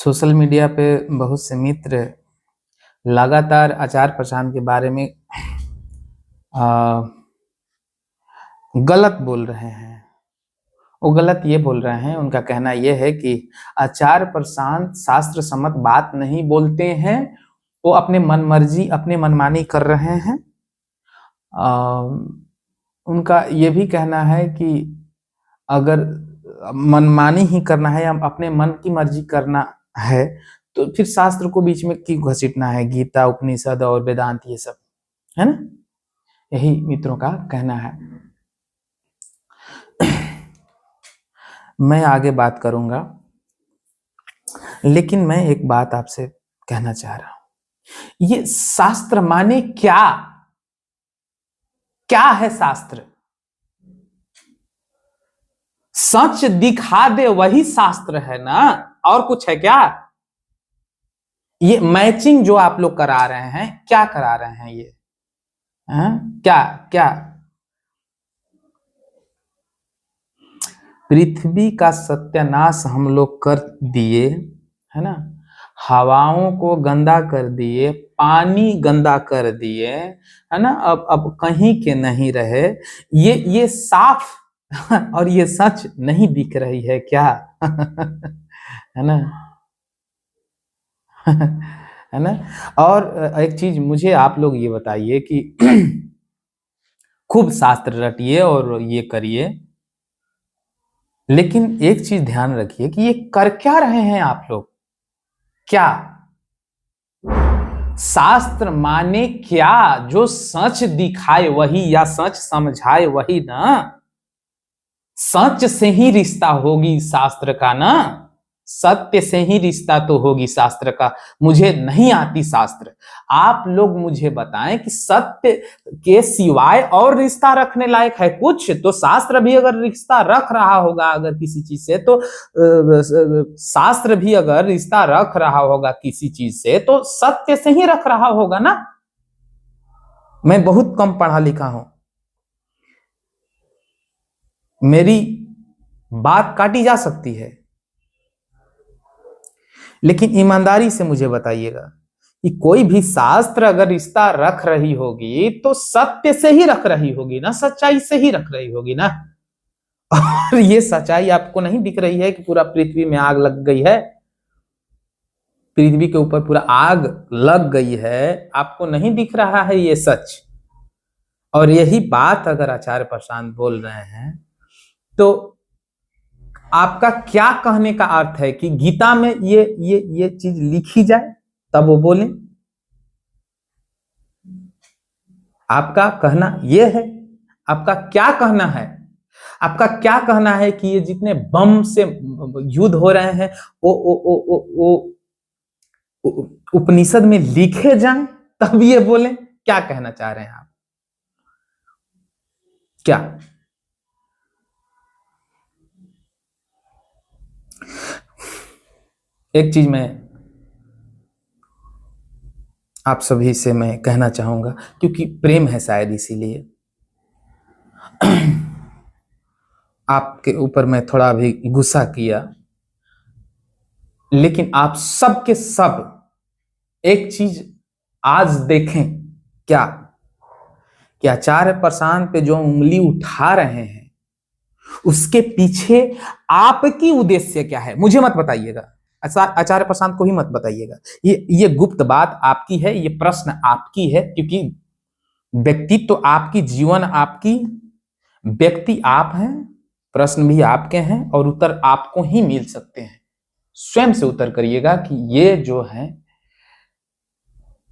Social media पे बहुत से मित्र लगातार आचार प्रसारण के बारे में आ, गलत बोल रहे हैं। वो गलत ये बोल रहे हैं, उनका कहना ये है कि आचार प्रशांत शास्त्र सम्मत बात नहीं बोलते हैं, वो अपने मन मर्जी अपने मनमानी कर रहे हैं। उनका ये भी कहना है कि अगर मनमानी ही करना है या अपने मन की मर्जी करना है तो फिर शास्त्र को बीच में क्यों घसीटना है, गीता उपनिषद और वेदांत ये सब, है ना। यही मित्रों का कहना है। मैं आगे बात करूंगा, लेकिन मैं एक बात आपसे कहना चाह रहा हूं। ये शास्त्र माने क्या? क्या है शास्त्र? सच दिखा दे वही शास्त्र है ना, और कुछ है क्या? ये मैचिंग जो आप लोग करा रहे हैं, क्या करा रहे हैं ये? क्या क्या? पृथ्वी का सत्यानाश हम लोग कर दिए, है ना। हवाओं को गंदा कर दिए, पानी गंदा कर दिए, है ना। अब कहीं के नहीं रहे। ये साफ और ये सच नहीं दिख रही है क्या? है ना। है ना। और एक चीज मुझे आप लोग ये बताइए कि खूब शास्त्र रटिए और ये करिए, लेकिन एक चीज ध्यान रखिए कि ये कर क्या रहे हैं आप लोग? क्या शास्त्र माने क्या? जो सच दिखाए वही या सच समझाए वही ना। सच से ही रिश्ता होगी शास्त्र का ना, सत्य से ही रिश्ता तो होगी शास्त्र का। मुझे नहीं आती शास्त्र, आप लोग मुझे बताएं कि सत्य के सिवाय और रिश्ता रखने लायक है कुछ? तो शास्त्र भी अगर रिश्ता रख रहा होगा अगर किसी चीज से, तो शास्त्र भी अगर रिश्ता रख रहा होगा किसी चीज से तो सत्य से ही रख रहा होगा ना। मैं बहुत कम पढ़ा लिखा हूं, मेरी बात काटी जा सकती है, लेकिन ईमानदारी से मुझे बताइएगा कि कोई भी शास्त्र अगर रिश्ता रख रही होगी तो सत्य से ही रख रही होगी ना, सच्चाई से ही रख रही होगी ना। और ये सच्चाई आपको नहीं दिख रही है कि पूरा पृथ्वी में आग लग गई है, पृथ्वी के ऊपर पूरा आग लग गई है, आपको नहीं दिख रहा है ये सच? और यही बात अगर आचार्य प्रशांत बोल रहे हैं तो आपका क्या कहने का अर्थ है कि गीता में ये चीज लिखी जाए तब वो बोले? आपका कहना ये है? आपका क्या कहना है? आपका क्या कहना है कि ये जितने बम से युद्ध हो रहे हैं वो उपनिषद में लिखे जाएं तब ये बोले? क्या कहना चाह रहे हैं आप? क्या? एक चीज मैं आप सभी से मैं कहना चाहूंगा, क्योंकि प्रेम है शायद इसीलिए आपके ऊपर मैं थोड़ा भी गुस्सा किया, लेकिन आप सब के सब एक चीज आज देखें क्या कि आचार्य प्रशांत पे जो उंगली उठा रहे हैं उसके पीछे आपकी उद्देश्य क्या है? मुझे मत बताइएगा, आचार्य प्रशांत को ही मत बताइएगा। ये गुप्त बात आपकी है, ये प्रश्न आपकी है, क्योंकि व्यक्तित्व तो आपकी, जीवन आपकी, व्यक्ति आप हैं, प्रश्न भी आपके हैं और उत्तर आपको ही मिल सकते हैं। स्वयं से उत्तर करिएगा कि ये जो है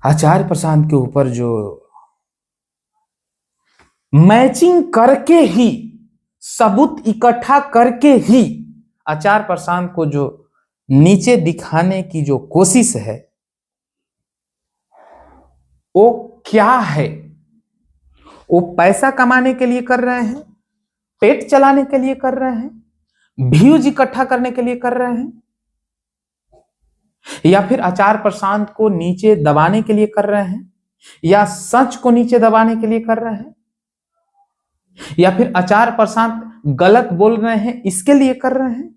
आचार्य प्रशांत के ऊपर जो मैचिंग करके ही, सबूत इकट्ठा करके ही आचार्य प्रशांत को जो नीचे दिखाने की जो कोशिश है वो क्या है? वो पैसा कमाने के लिए कर रहे हैं, पेट चलाने के लिए कर रहे हैं, व्यूज इकट्ठा करने के लिए कर रहे हैं, या फिर आचार्य प्रशांत को नीचे दबाने के लिए कर रहे हैं, या सच को नीचे दबाने के लिए कर रहे हैं, या फिर आचार्य प्रशांत गलत बोल रहे हैं इसके लिए कर रहे हैं,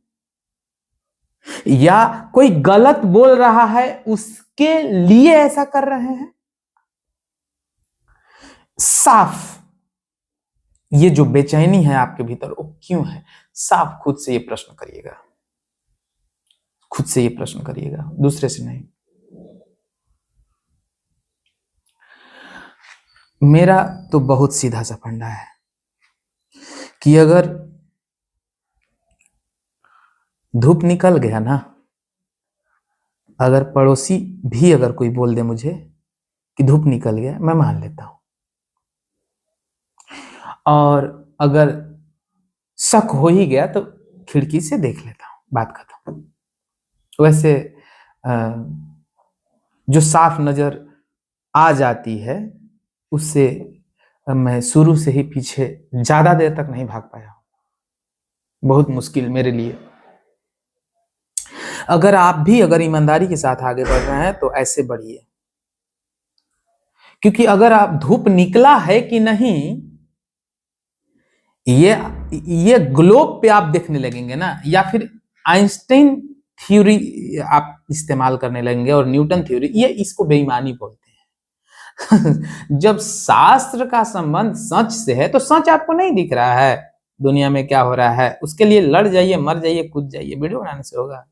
या कोई गलत बोल रहा है उसके लिए ऐसा कर रहे हैं? साफ ये जो बेचैनी है आपके भीतर वो क्यों है? साफ खुद से ये प्रश्न करिएगा, खुद से ये प्रश्न करिएगा, दूसरे से नहीं। मेरा तो बहुत सीधा सा फंडा है कि अगर धूप निकल गया ना, अगर पड़ोसी भी अगर कोई बोल दे मुझे कि धूप निकल गया, मैं मान लेता हूं। और अगर शक हो ही गया तो खिड़की से देख लेता हूं, बात खत्म। वैसे जो साफ नजर आ जाती है उससे मैं शुरू से ही पीछे ज्यादा देर तक नहीं भाग पाया, बहुत मुश्किल मेरे लिए। अगर आप भी अगर ईमानदारी के साथ आगे बढ़ रहे हैं तो ऐसे बढ़िए, क्योंकि अगर आप धूप निकला है कि नहीं ये ग्लोब पे आप देखने लगेंगे ना, या फिर आइंस्टाइन थ्योरी आप इस्तेमाल करने लगेंगे और न्यूटन थ्योरी, ये इसको बेईमानी बोलते हैं। जब शास्त्र का संबंध सच से है तो सच आपको नहीं दिख रहा है दुनिया में क्या हो रहा है, उसके लिए लड़ जाइए, मर जाइए, कूद जाइए, वीडियो बनाने से होगा?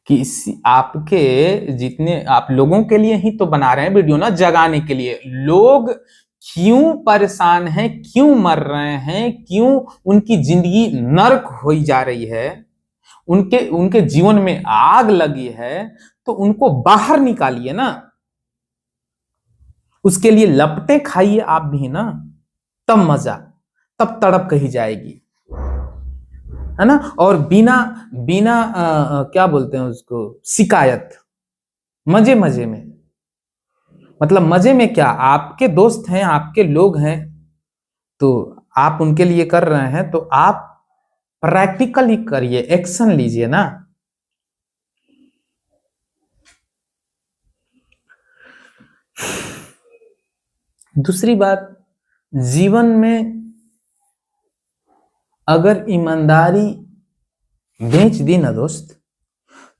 कि आपके जितने आप लोगों के लिए ही तो बना रहे हैं वीडियो ना, जगाने के लिए। लोग क्यों परेशान हैं, क्यों मर रहे हैं, क्यों उनकी जिंदगी नर्क होई जा रही है, उनके उनके जीवन में आग लगी है, तो उनको बाहर निकालिए ना। उसके लिए लपटे खाइए आप भी ना, तब मजा, तब तड़प कही जाएगी, है ना। और बिना बिना क्या बोलते हैं उसको, शिकायत, मजे मजे में। मतलब मजे में क्या, आपके दोस्त हैं, आपके लोग हैं, तो आप उनके लिए कर रहे हैं तो आप प्रैक्टिकली करिए, एक्शन लीजिए ना। दूसरी बात, जीवन में अगर ईमानदारी बेच दी ना दोस्त,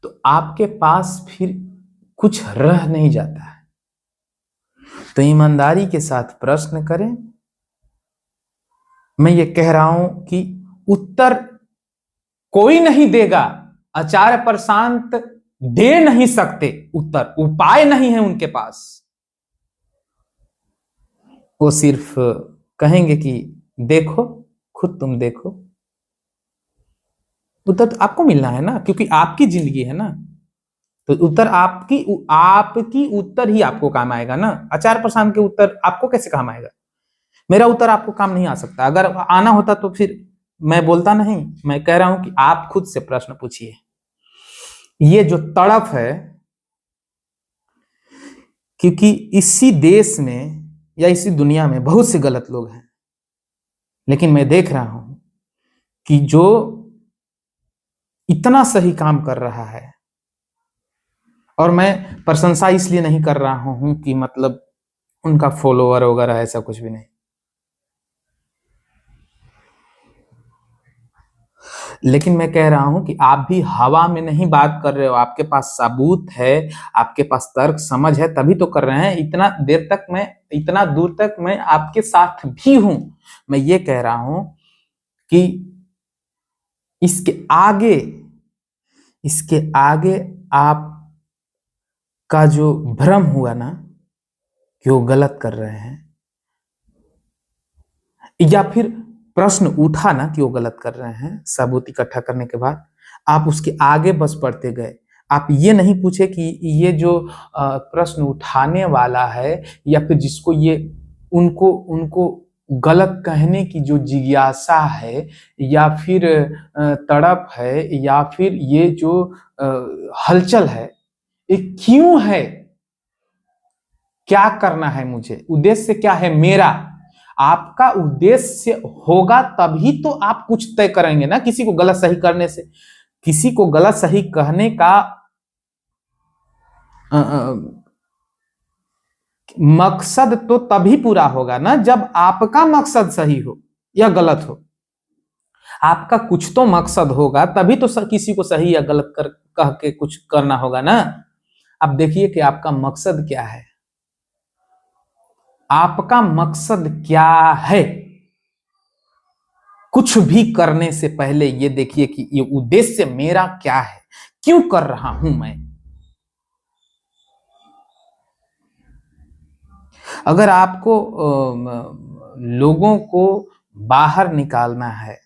तो आपके पास फिर कुछ रह नहीं जाता है। तो ईमानदारी के साथ प्रश्न करें। मैं ये कह रहा हूं कि उत्तर कोई नहीं देगा, आचार्य प्रशांत दे नहीं सकते उत्तर, उपाय नहीं है उनके पास। वो सिर्फ कहेंगे कि देखो, खुद तुम देखो। उत्तर तो आपको मिलना है ना, क्योंकि आपकी जिंदगी है ना, तो उत्तर आपकी उत्तर ही आपको काम आएगा ना। आचार्य प्रशांत के उत्तर आपको कैसे काम आएगा? मेरा उत्तर आपको काम नहीं आ सकता। अगर आना होता तो फिर मैं बोलता नहीं। मैं कह रहा हूं कि आप खुद से प्रश्न पूछिए। ये जो तड़प है, क्योंकि इसी देश में या इसी दुनिया में बहुत से गलत लोग हैं, लेकिन मैं देख रहा हूं कि जो इतना सही काम कर रहा है, और मैं प्रशंसा इसलिए नहीं कर रहा हूं कि मतलब उनका फॉलोअर वगैरह ऐसा कुछ भी नहीं, लेकिन मैं कह रहा हूं कि आप भी हवा में नहीं बात कर रहे हो, आपके पास सबूत है, आपके पास तर्क समझ है, तभी तो कर रहे हैं। इतना दूर तक मैं आपके साथ भी हूं। मैं ये कह रहा हूं कि इसके आगे आप का जो भ्रम हुआ ना कि वो गलत कर रहे हैं, या फिर प्रश्न उठा ना कि वो गलत कर रहे हैं, सबूत इकट्ठा करने के बाद आप उसके आगे बस बढ़ते गए। आप ये नहीं पूछे कि ये जो प्रश्न उठाने वाला है, या फिर जिसको ये उनको उनको गलत कहने की जो जिज्ञासा है, या फिर तड़प है, या फिर ये जो हलचल है, ये क्यों है, क्या करना है मुझे, उद्देश्य क्या है मेरा। आपका उद्देश्य होगा तभी तो आप कुछ तय करेंगे ना। किसी को गलत सही करने से, किसी को गलत सही कहने का मकसद तो तभी पूरा होगा ना जब आपका मकसद सही हो। या गलत हो, आपका कुछ तो मकसद होगा, तभी तो किसी को सही या गलत कह के कुछ करना होगा ना। अब देखिए कि आपका मकसद क्या है, आपका मकसद क्या है। कुछ भी करने से पहले ये देखिए कि ये उद्देश्य मेरा क्या है, क्यों कर रहा हूं मैं। अगर आपको लोगों को बाहर निकालना है,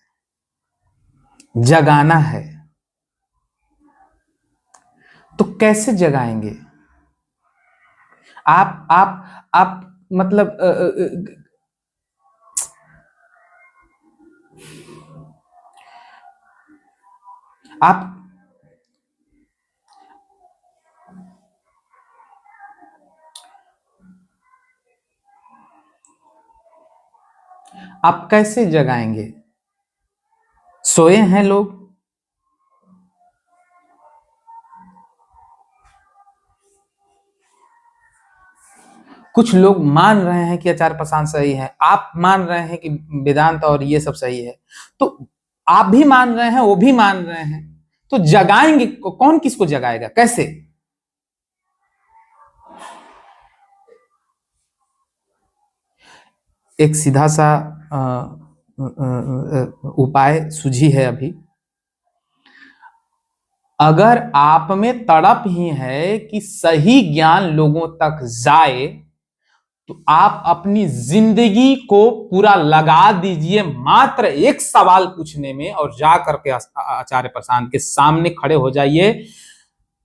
जगाना है, तो कैसे जगाएंगे आप मतलब आप कैसे जगाएंगे। सोए हैं लोग, कुछ लोग मान रहे हैं कि आचार्य प्रशांत सही है, आप मान रहे हैं कि वेदांत और ये सब सही है, तो आप भी मान रहे हैं, वो भी मान रहे हैं, तो जगाएंगे कौन, किसको जगाएगा, कैसे। एक सीधा सा उपाय सूझी है अभी। अगर आप में तड़प ही है कि सही ज्ञान लोगों तक जाए, तो आप अपनी जिंदगी को पूरा लगा दीजिए मात्र एक सवाल पूछने में, और जा करके आचार्य प्रशांत के सामने खड़े हो जाइए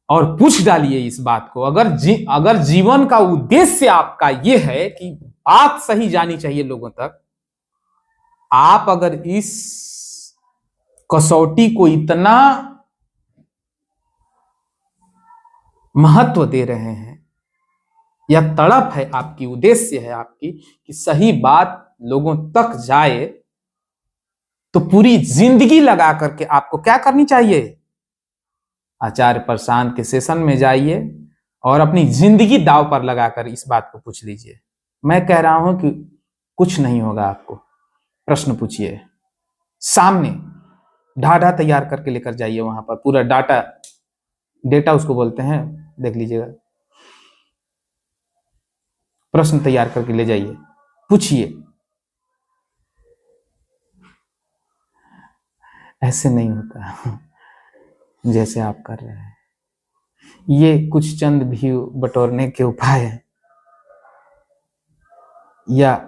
और पूछ डालिए इस बात को। अगर जीवन का उद्देश्य आपका यह है कि बात सही जानी चाहिए लोगों तक, आप अगर इस कसौटी को इतना महत्व दे रहे हैं, या तड़प है आपकी, उद्देश्य है आपकी कि सही बात लोगों तक जाए, तो पूरी जिंदगी लगा करके आपको क्या करनी चाहिए, आचार्य प्रशांत के सेशन में जाइए और अपनी जिंदगी दांव पर लगाकर इस बात को पूछ लीजिए। मैं कह रहा हूं कि कुछ नहीं होगा, आपको प्रश्न पूछिए सामने, ढाढ़ा तैयार करके लेकर जाइए वहां पर, पूरा डेटा उसको बोलते हैं, देख लीजिएगा, प्रश्न तैयार करके ले जाइए, पूछिए। ऐसे नहीं होता जैसे आप कर रहे हैं, ये कुछ चंद व्यू बटोरने के उपाय हैं, या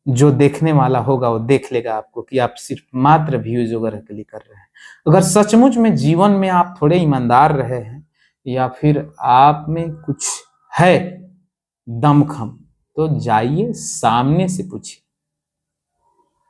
जो देखने वाला होगा वो देख लेगा आपको कि आप सिर्फ मात्र व्यूज वगैरह के लिए कर रहे हैं। अगर सचमुच में जीवन में आप थोड़े ईमानदार रहे हैं, या फिर आप में कुछ है दमखम, तो जाइए सामने से पूछिए।